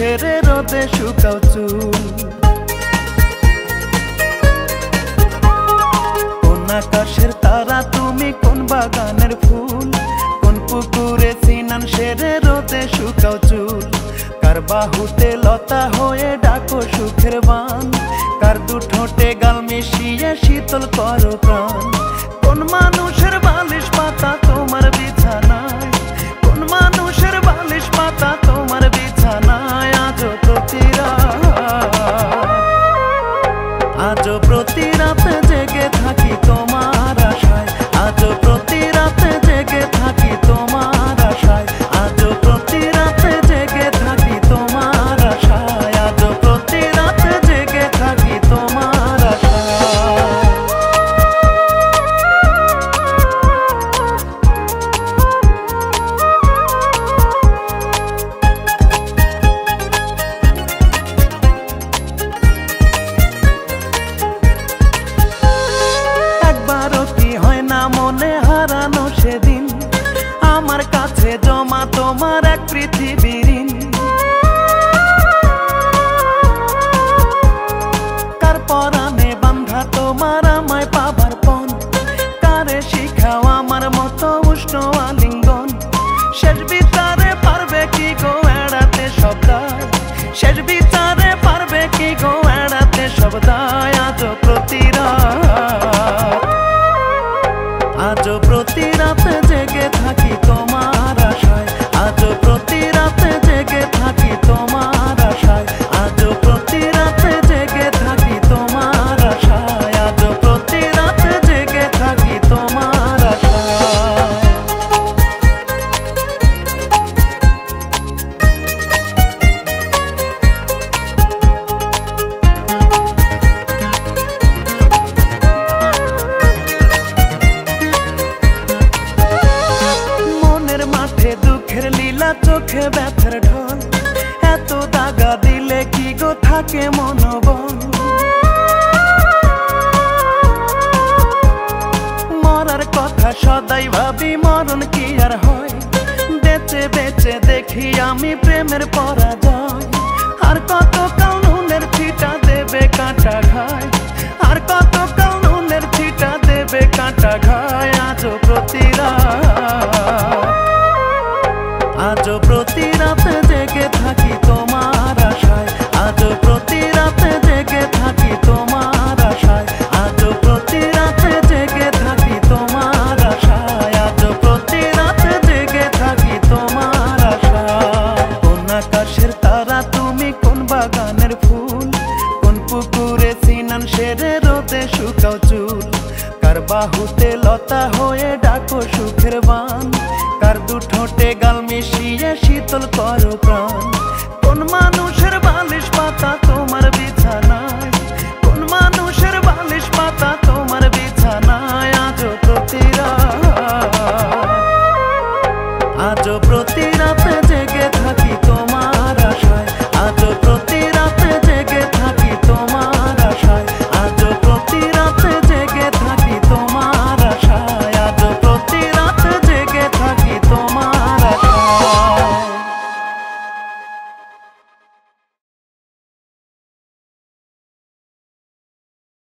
সেরে রোদে শুকাও চুল। কোন আকাশের তারা তুমি, কোন বাগানের ফুল, কোন পুকুরে স্নান সেরে রোদে শুকাও চুল। কার বাহুতে লতা হয়ে ডাকো সুখের বান, কার দুঠোঁটে গাল মিশিয়ে শীতল করো প্রাণ। কোন মানুষের বালিশ পাতা তোমার বিছানায়, কোন মানুষের বালিশ পাতা তোমার বিছানায়। আজও প্রতি রাতে জেগে থাকি তোমার আশায়, আজও প্রতি রাতে জেগে থাকি তোমার আশায়, আজও প্রতি রাতে জেগে থাকি তোমার আশায়, আজও প্রতি রাতে জেগে থাকি তোমার আশায়। মনে হারানো সেদিন আমার কাছে জমা তোমার এক পৃথিবীর ঋণ। কার পরাণে বান্ধা তোমার আমায় পাবার পণ, কারে শিখাও আমার মতো উষ্ণ আলিঙ্গন। শেষ বিচারে পারবে কি গো এড়াতে সব দায়, শেষ বিচারে পারবে কি গো এড়াতে সব দায়। আজও প্রতি আজও প্রতি রাতে জেগে থাকি তোমার আশায়, আজও প্রতি রাতে জেগে থাকি তোমার আশায়, আজও প্রতি রাতে জেগে থাকি তোমার আশায়, আজও প্রতি রাতে জেগে থাকি তোমার আশায়। দুঃখের লীলা চোখে ব্যথার ঢল, এত দাগা দিলে কি গো থাকে মনোবল। মরার কথা সদাই ভাবি, মরণ কি আর হয়, বেঁচে বেঁচে দেখি আমি প্রেমের পরাজয়। আর কত কাল নুনের ছিটা দেবে কাঁটা ঘায়, আর কত কাল নুনের ছিটা দেবে কাঁটা ঘায়। আজও প্রতি আজও প্রতি রাতে জেগে থাকি তোমার আশায়, আজও প্রতি রাতে জেগে থাকি তোমার আশায়, আজও প্রতি রাতে জেগে থাকি তোমার আশায়, আজও প্রতি রাতে জেগে থাকি তোমার আশায়। কোন আকাশের তারা তুমি, কোন বাগানের ফুল, কোন পুকুরে স্নান সেরে রোদে শুকাও চুল। কার বাহুতে লতা হয়ে ডাকো সুখের বান, কার দুঠোঁটে